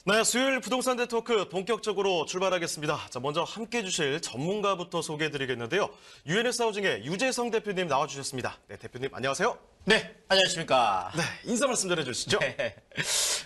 네, 수요일 부동산 대토크 본격적으로 출발하겠습니다. 자, 먼저 함께 해주실 전문가부터 소개해드리겠는데요. UNS 하우징의 유재성 대표님 나와주셨습니다. 네, 대표님 안녕하세요. 네, 안녕하십니까. 네, 인사 말씀 전해주시죠. 네.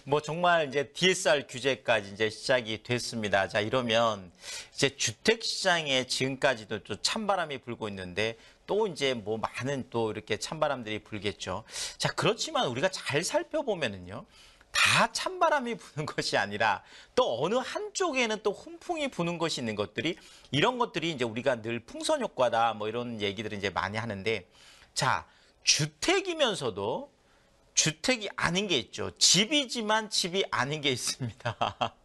뭐 정말 이제 DSR 규제까지 이제 시작이 됐습니다. 자, 이러면 이제 주택 시장에 지금까지도 또 찬바람이 불고 있는데 또 이제 뭐 많은 또 이렇게 찬바람들이 불겠죠. 자, 그렇지만 우리가 잘 살펴보면은요. 다 찬바람이 부는 것이 아니라 또 어느 한쪽에는 또 훈풍이 부는 것이 있는 것들이 이런 것들이 이제 우리가 늘 풍선 효과다 뭐 이런 얘기들을 이제 많이 하는데 자, 주택이면서도 주택이 아닌 게 있죠. 집이지만 집이 아닌 게 있습니다.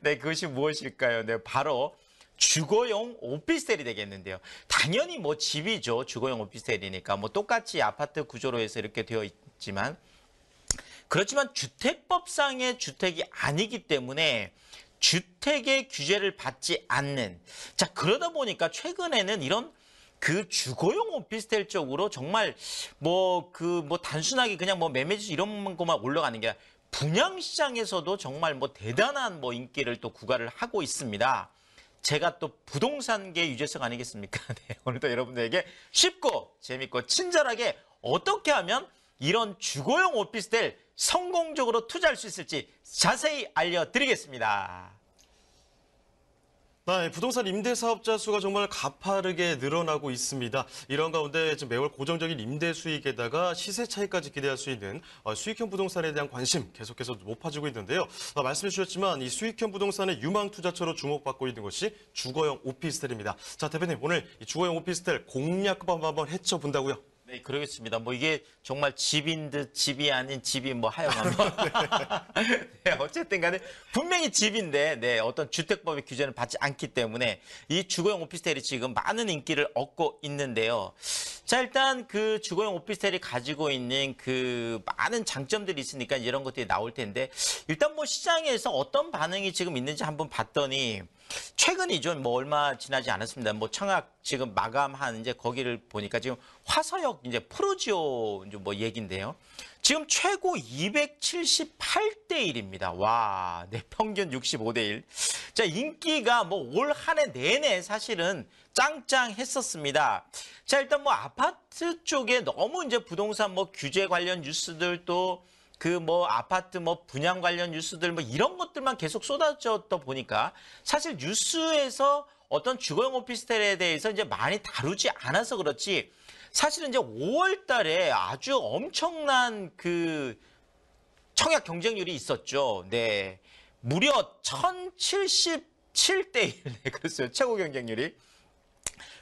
네, 그것이 무엇일까요? 네, 바로 주거용 오피스텔이 되겠는데요. 당연히 뭐 집이죠. 주거용 오피스텔이니까 뭐 똑같이 아파트 구조로 해서 이렇게 되어 있지만 그렇지만 주택법상의 주택이 아니기 때문에 주택의 규제를 받지 않는 자 그러다 보니까 최근에는 이런 그 주거용 오피스텔 쪽으로 정말 뭐 단순하게 그냥 뭐 매매지수 이런 것만 올라가는 게 아니라 분양 시장에서도 정말 뭐 대단한 뭐 인기를 또 구가를 하고 있습니다. 제가 또 부동산계 유재석 아니겠습니까? 네, 오늘도 여러분들에게 쉽고 재밌고 친절하게 어떻게 하면 이런 주거용 오피스텔 성공적으로 투자할 수 있을지 자세히 알려드리겠습니다. 네, 부동산 임대 사업자 수가 정말 가파르게 늘어나고 있습니다. 이런 가운데 지금 매월 고정적인 임대 수익에다가 시세 차익까지 기대할 수 있는 수익형 부동산에 대한 관심 계속해서 높아지고 있는데요. 말씀해 주셨지만 이 수익형 부동산의 유망 투자처로 주목받고 있는 것이 주거용 오피스텔입니다. 자, 대표님 오늘 이 주거용 오피스텔 공략법 한번 헤쳐본다고요? 네, 그러겠습니다. 뭐 이게 정말 집인 듯 집이 아닌 집이 뭐 하여간 네, 어쨌든 간에 분명히 집인데 네, 어떤 주택법의 규제는 받지 않기 때문에 이 주거용 오피스텔이 지금 많은 인기를 얻고 있는데요. 자, 일단 그 주거용 오피스텔이 가지고 있는 그 많은 장점들이 있으니까 이런 것들이 나올 텐데 일단 뭐 시장에서 어떤 반응이 지금 있는지 한번 봤더니 최근이죠. 뭐 얼마 지나지 않았습니다. 뭐 청약 지금 마감한 이제 거기를 보니까 지금 화서역 이제 프로지오 이제 뭐 얘긴데요. 지금 최고 278대 1입니다. 와, 네, 평균 65대 1. 자, 인기가 뭐 올 한 해 내내 사실은 짱짱했었습니다. 자, 일단 뭐 아파트 쪽에 너무 이제 부동산 뭐 규제 관련 뉴스들 또 그 뭐 아파트 뭐 분양 관련 뉴스들 뭐 이런 것들만 계속 쏟아졌다 보니까 사실 뉴스에서 어떤 주거용 오피스텔에 대해서 이제 많이 다루지 않아서 그렇지 사실은 이제 5월 달에 아주 엄청난 그 청약 경쟁률이 있었죠. 네. 무려 1077대 1. 네, 그랬어요. 최고 경쟁률이.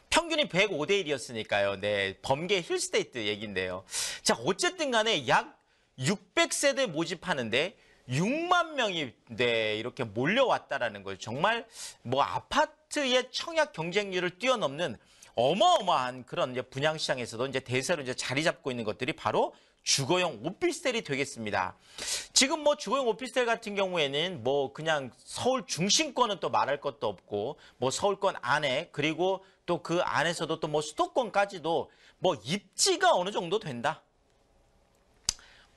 평균이 105대 1이었으니까요. 네. 범계 힐스테이트 얘기인데요. 자, 어쨌든 간에 약 600세대 모집하는데 6만 명이 네, 이렇게 몰려왔다라는 거예요. 정말 뭐 아파트의 청약 경쟁률을 뛰어넘는 어마어마한 그런 이제 분양 시장에서도 이제 대세로 이제 자리 잡고 있는 것들이 바로 주거용 오피스텔이 되겠습니다. 지금 뭐 주거용 오피스텔 같은 경우에는 뭐 그냥 서울 중심권은 또 말할 것도 없고 뭐 서울권 안에 그리고 또 그 안에서도 또 뭐 수도권까지도 뭐 입지가 어느 정도 된다.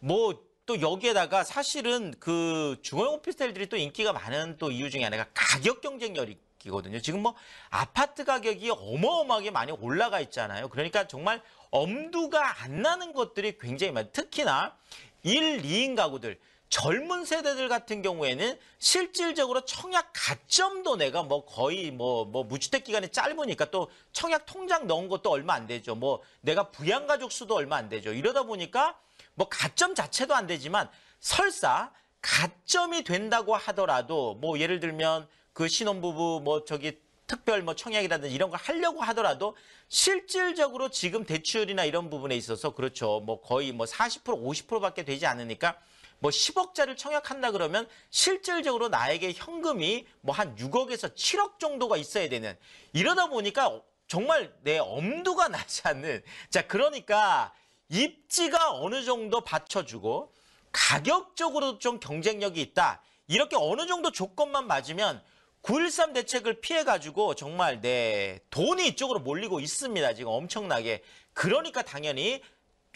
뭐 또 여기에다가 사실은 그 주거용 오피스텔들이 또 인기가 많은 또 이유 중에 하나가 가격 경쟁력이거든요. 지금 뭐 아파트 가격이 어마어마하게 많이 올라가 있잖아요. 그러니까 정말 엄두가 안 나는 것들이 굉장히 많아요. 특히나 1, 2인 가구들, 젊은 세대들 같은 경우에는 실질적으로 청약 가점도 내가 뭐 거의 뭐 무주택 기간이 짧으니까 또 청약 통장 넣은 것도 얼마 안 되죠. 뭐 내가 부양가족 수도 얼마 안 되죠. 이러다 보니까 뭐 가점 자체도 안 되지만 설사 가점이 된다고 하더라도 뭐 예를 들면 그 신혼부부 뭐 저기 특별 뭐 청약이라든지 이런 걸 하려고 하더라도 실질적으로 지금 대출이나 이런 부분에 있어서 그렇죠. 뭐 거의 뭐 40% 50%밖에 되지 않으니까 뭐 10억짜리를 청약한다 그러면 실질적으로 나에게 현금이 뭐 한 6억에서 7억 정도가 있어야 되는 이러다 보니까 정말 내 엄두가 나지 않는 자 그러니까 입지가 어느 정도 받쳐주고 가격적으로 좀 경쟁력이 있다. 이렇게 어느 정도 조건만 맞으면 9.13 대책을 피해가지고 정말 네 돈이 이쪽으로 몰리고 있습니다. 지금 엄청나게. 그러니까 당연히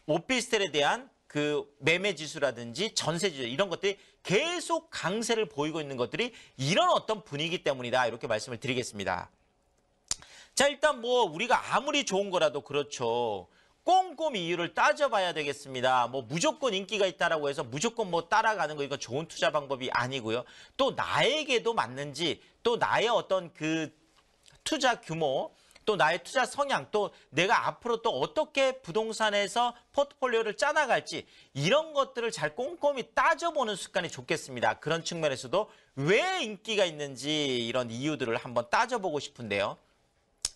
오피스텔에 대한 그 매매 지수라든지 전세 지수 이런 것들이 계속 강세를 보이고 있는 것들이 이런 어떤 분위기 때문이다. 이렇게 말씀을 드리겠습니다. 자, 일단 뭐 우리가 아무리 좋은 거라도 그렇죠. 꼼꼼히 이유를 따져봐야 되겠습니다. 뭐 무조건 인기가 있다라고 해서 무조건 뭐 따라가는 거 이거 좋은 투자 방법이 아니고요. 또 나에게도 맞는지 또 나의 어떤 그 투자 규모 또 나의 투자 성향, 또 내가 앞으로 또 어떻게 부동산에서 포트폴리오를 짜나갈지 이런 것들을 잘 꼼꼼히 따져보는 습관이 좋겠습니다. 그런 측면에서도 왜 인기가 있는지 이런 이유들을 한번 따져보고 싶은데요.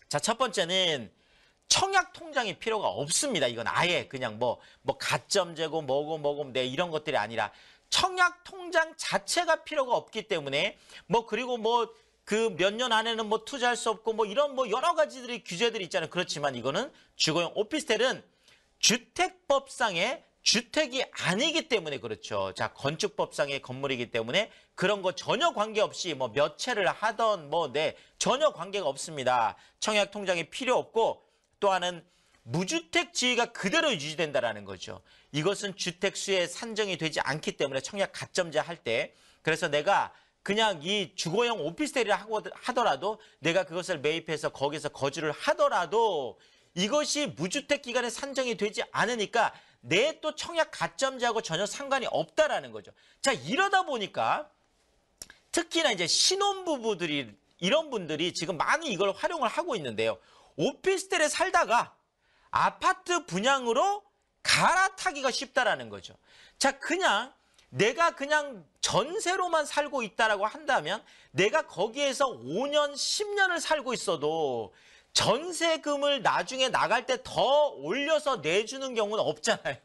자, 첫 번째는 청약 통장이 필요가 없습니다. 이건 아예 그냥 뭐 가점제고 뭐고 네 이런 것들이 아니라 청약 통장 자체가 필요가 없기 때문에 그리고 그 몇 년 안에는 투자할 수 없고 이런 여러 가지들이 규제들이 있잖아요. 그렇지만 이거는 주거용 오피스텔은 주택법상의 주택이 아니기 때문에 그렇죠. 자, 건축법상의 건물이기 때문에 그런 거 전혀 관계없이 몇 채를 하던 네 전혀 관계가 없습니다. 청약 통장이 필요 없고 또 하나는 무주택 지위가 그대로 유지된다라는 거죠. 이것은 주택 수에 산정이 되지 않기 때문에 청약 가점제 할 때 그래서 내가 그냥 이 주거용 오피스텔이라 하더라도 내가 그것을 매입해서 거기서 거주를 하더라도 이것이 무주택 기간에 산정이 되지 않으니까 내 또 청약 가점제하고 전혀 상관이 없다라는 거죠. 자, 이러다 보니까 특히나 이제 신혼부부들이 이런 분들이 지금 많이 이걸 활용을 하고 있는데요. 오피스텔에 살다가 아파트 분양으로 갈아타기가 쉽다라는 거죠. 자, 내가 그냥 전세로만 살고 있다라고 한다면 내가 거기에서 5년, 10년을 살고 있어도 전세금을 나중에 나갈 때 더 올려서 내주는 경우는 없잖아요.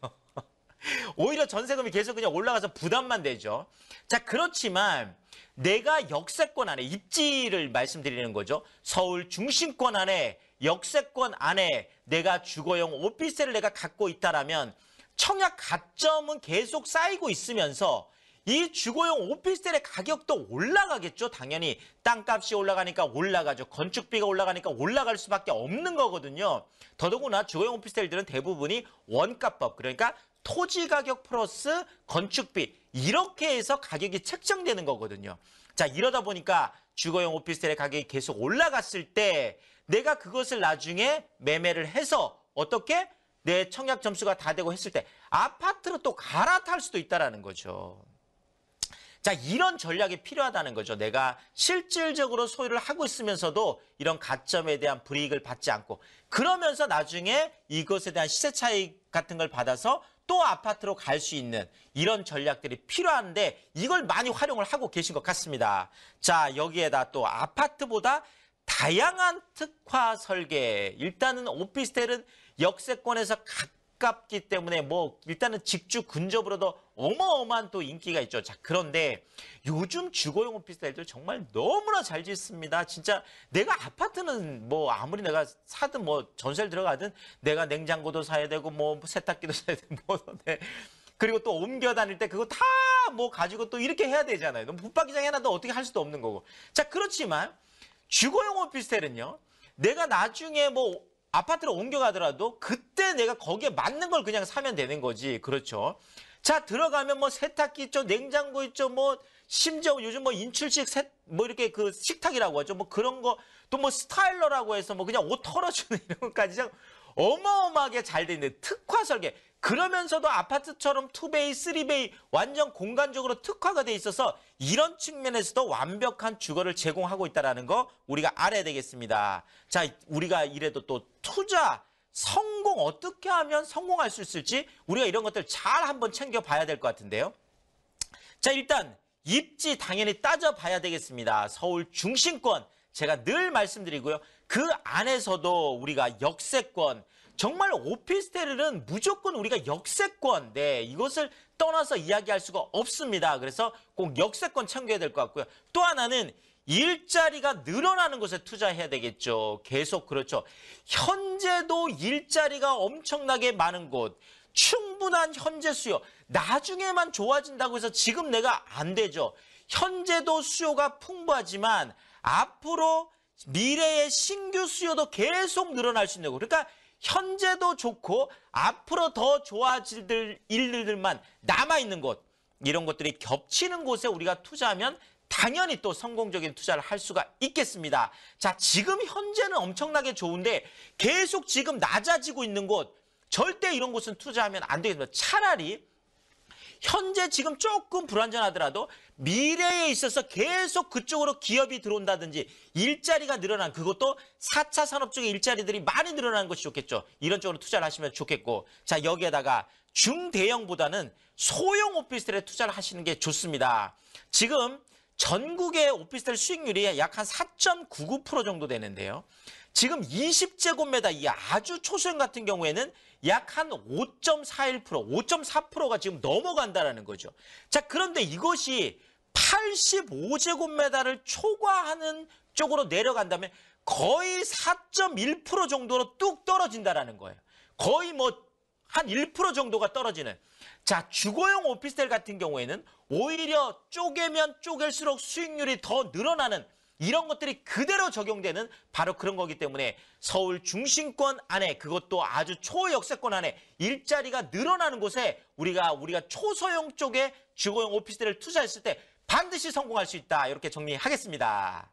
오히려 전세금이 계속 그냥 올라가서 부담만 되죠. 자, 그렇지만 내가 역세권 안에 입지를 말씀드리는 거죠. 서울 중심권 안에 역세권 안에 내가 주거용 오피스텔을 내가 갖고 있다라면 청약 가점은 계속 쌓이고 있으면서 이 주거용 오피스텔의 가격도 올라가겠죠. 당연히 땅값이 올라가니까 올라가죠. 건축비가 올라가니까 올라갈 수밖에 없는 거거든요. 더더구나 주거용 오피스텔들은 대부분이 원가법, 그러니까 토지 가격 플러스 건축비 이렇게 해서 가격이 책정되는 거거든요. 자, 이러다 보니까 주거용 오피스텔의 가격이 계속 올라갔을 때 내가 그것을 나중에 매매를 해서 어떻게 내 청약 점수가 다 되고 했을 때 아파트로 또 갈아탈 수도 있다는 거죠. 자, 이런 전략이 필요하다는 거죠. 내가 실질적으로 소유를 하고 있으면서도 이런 가점에 대한 불이익을 받지 않고 그러면서 나중에 이것에 대한 시세 차익 같은 걸 받아서 또 아파트로 갈 수 있는 이런 전략들이 필요한데 이걸 많이 활용을 하고 계신 것 같습니다. 자, 여기에다 또 아파트보다 다양한 특화 설계. 일단은 오피스텔은 역세권에서 가깝기 때문에 일단은 직주 근접으로도 어마어마한 또 인기가 있죠. 자, 그런데 요즘 주거용 오피스텔들 정말 너무나 잘 짓습니다. 진짜 내가 아파트는 아무리 내가 사든 전세를 들어가든 내가 냉장고도 사야 되고 세탁기도 사야 되고 네. 그리고 또 옮겨 다닐 때 그거 다 가지고 또 이렇게 해야 되잖아요. 너무 붙박이장 해놔도 어떻게 할 수도 없는 거고. 자, 그렇지만 주거용 오피스텔은요. 내가 나중에 아파트로 옮겨가더라도 그때 내가 거기에 맞는 걸 그냥 사면 되는 거지. 그렇죠. 자, 들어가면 세탁기 있죠. 냉장고 있죠. 심지어 요즘 인출식 이렇게 그 식탁이라고 하죠. 그런 거 또 스타일러라고 해서 그냥 옷 털어주는 이런 것까지 그냥 어마어마하게 잘 돼 있는 특화 설계. 그러면서도 아파트처럼 2베이, 3베이 완전 공간적으로 특화가 돼 있어서 이런 측면에서도 완벽한 주거를 제공하고 있다는 거 우리가 알아야 되겠습니다. 자, 우리가 이래도 또 투자, 성공 어떻게 하면 성공할 수 있을지 우리가 이런 것들 잘 한번 챙겨봐야 될 것 같은데요. 자, 일단 입지 당연히 따져봐야 되겠습니다. 서울 중심권 제가 늘 말씀드리고요. 그 안에서도 우리가 역세권, 정말 오피스텔은 무조건 우리가 역세권, 네, 이것을 떠나서 이야기할 수가 없습니다. 그래서 꼭 역세권 챙겨야 될 것 같고요. 또 하나는 일자리가 늘어나는 곳에 투자해야 되겠죠. 계속 그렇죠. 현재도 일자리가 엄청나게 많은 곳, 충분한 현재 수요, 나중에만 좋아진다고 해서 지금 내가 안 되죠. 현재도 수요가 풍부하지만 앞으로 미래의 신규 수요도 계속 늘어날 수 있는 거. 그러니까 현재도 좋고 앞으로 더 좋아질 일들만 남아있는 곳, 이런 것들이 겹치는 곳에 우리가 투자하면 당연히 또 성공적인 투자를 할 수가 있겠습니다. 자, 지금 현재는 엄청나게 좋은데 계속 지금 낮아지고 있는 곳, 절대 이런 곳은 투자하면 안 되겠습니다. 차라리 현재 지금 조금 불안전하더라도 미래에 있어서 계속 그쪽으로 기업이 들어온다든지 일자리가 늘어난, 그것도 4차 산업 쪽의 일자리들이 많이 늘어나는 것이 좋겠죠. 이런 쪽으로 투자를 하시면 좋겠고, 자, 여기에다가 중대형보다는 소형 오피스텔에 투자를 하시는 게 좋습니다. 지금 전국의 오피스텔 수익률이 약 한 4.99% 정도 되는데요. 지금 20제곱미터 이 아주 초소형 같은 경우에는 약 한 5.41%, 5.4%가 지금 넘어간다는 거죠. 자, 그런데 이것이 85제곱미터를 초과하는 쪽으로 내려간다면 거의 4.1% 정도로 뚝 떨어진다는 거예요. 거의 뭐 한 1% 정도가 떨어지는. 자, 주거용 오피스텔 같은 경우에는 오히려 쪼개면 쪼갤수록 수익률이 더 늘어나는, 이런 것들이 그대로 적용되는 바로 그런 거기 때문에 서울 중심권 안에, 그것도 아주 초역세권 안에 일자리가 늘어나는 곳에 우리가 초소형 쪽에 주거용 오피스텔을 투자했을 때 반드시 성공할 수 있다. 이렇게 정리하겠습니다.